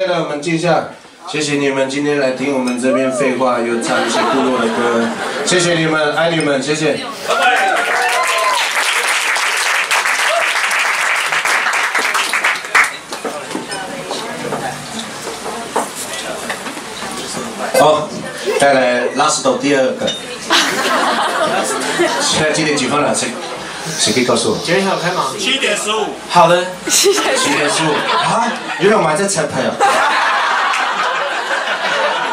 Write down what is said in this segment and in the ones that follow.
来，我们静下，谢谢你们今天来听我们这边废话，又唱一些部落的歌，谢谢你们，爱你们，谢谢。拜拜。好，再来拉斯斗第二个。现在几点几分了？谁可以告诉我？几点开吗？7点15。好的。7点15。啊，原来我们还在彩排啊！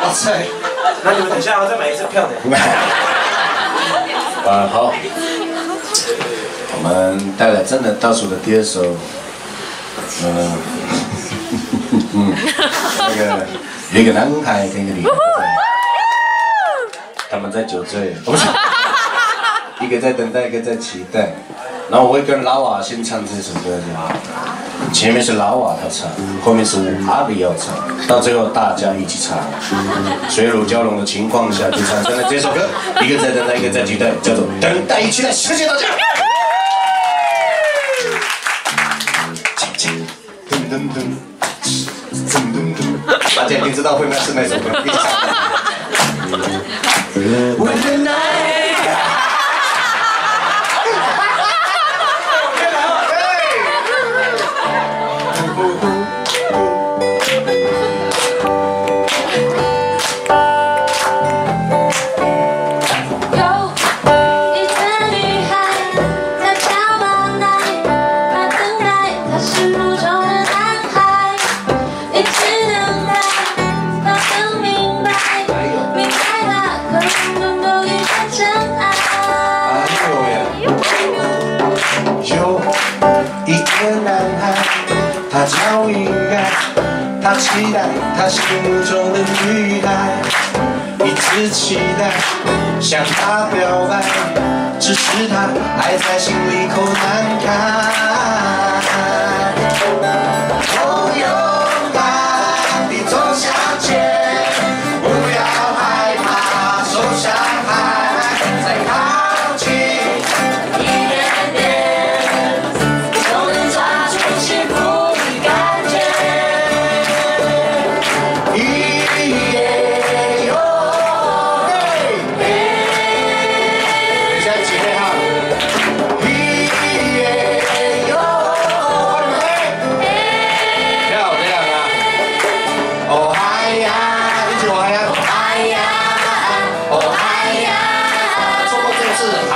哇塞！那你们等一下，再买一次票呢。好。我们带来真的倒数的第二首，那个有一个男孩跟一个女孩，他们在酒醉，不是，一个在等待，一个在期待。然后我会跟老瓦先唱这首歌，前面是老瓦他唱，后面是阿比要唱，到最后大家一起唱，水乳交融的情况下就产生了这首歌，一个在等待，一个在期待，叫做《等待一起来》，谢谢大家。大家一定知道会不会是那首歌？他叫应该，他期待他心目中的女孩，一直期待向她表白，只是他还在心里口难开。我勇敢地走向前，不要害怕受伤害，再靠近一点点，就能抓住幸福。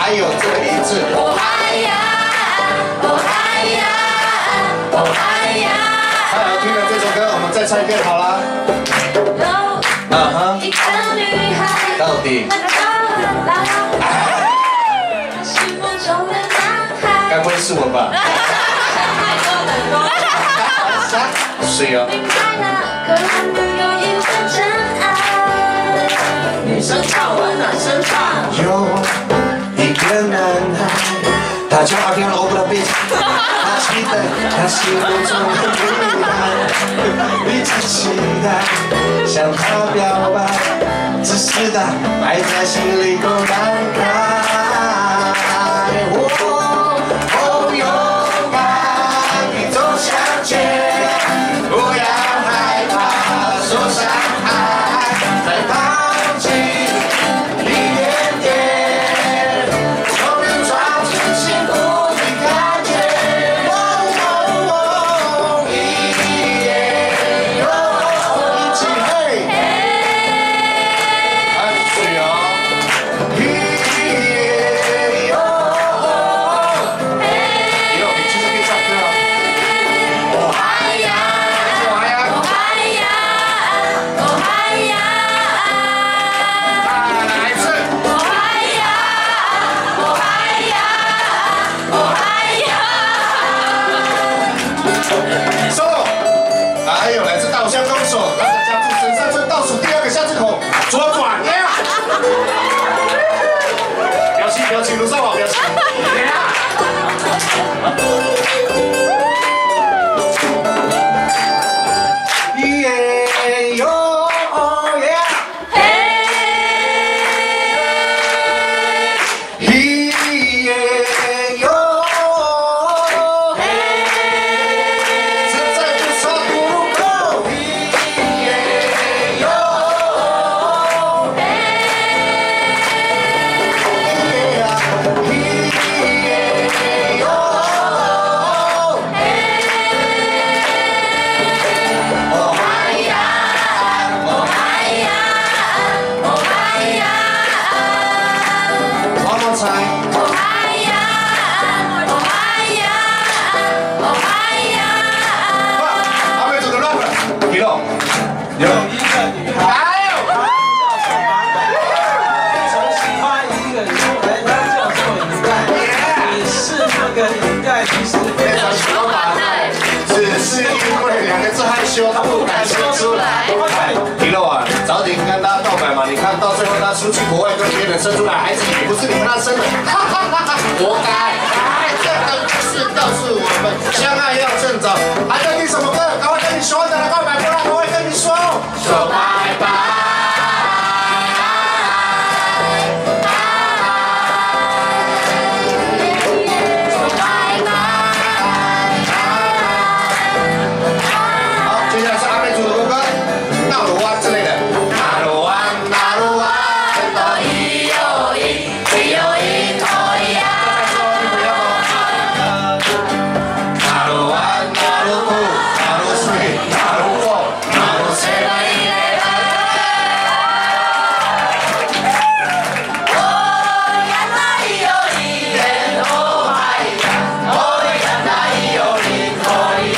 还有这个一字，哦嗨呀，哦嗨呀，哦嗨呀。好，听了这首歌，我们再唱一遍好了。到底？该不会是我吧？是呀。女生唱完，男生唱。一个男孩，他叫阿天罗布的背景，他期待他心目中的女孩，一直期待向她表白，只是他还在心里口难开。我勇敢地走向前，不要害怕受伤害，再靠近一点点。一路，有一个女孩，从喜欢一个人，她叫做一代，你是那个一代，其实非常喜欢马代，只是因为两个字害羞，他不敢说出来。一路啊，早点跟他告白嘛，你看到最后他出去国外跟别人生出来孩子，也不是你跟他生的，哈哈哈哈，活该！哎，这个就是告诉我们，相爱要趁早。还在听什么歌？赶快跟你喜欢的人告白，不然我会跟你说拜拜。好，接下来是阿妹组的国歌，《纳鲁湾》之类的。纳鲁湾，纳鲁湾，多一又一，一又一，多一呀。再说女朋友吗？纳鲁湾，纳鲁布，纳鲁水，纳鲁火，纳鲁水来一来。哦呀那一又一耶，哦嗨呀，哦呀那一又一，哦呀。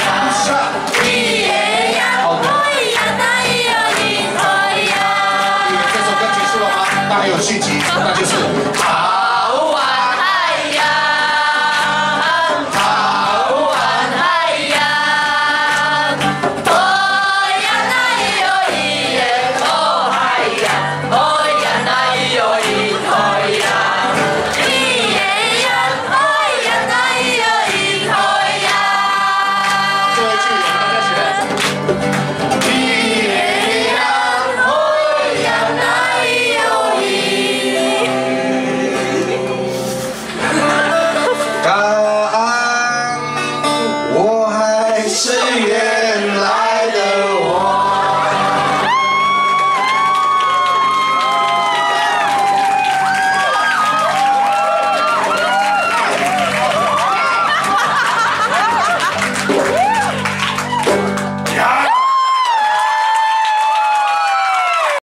一耶呀，哦呀那一又一，哦呀。以为这首歌结束了吗？那还有续集。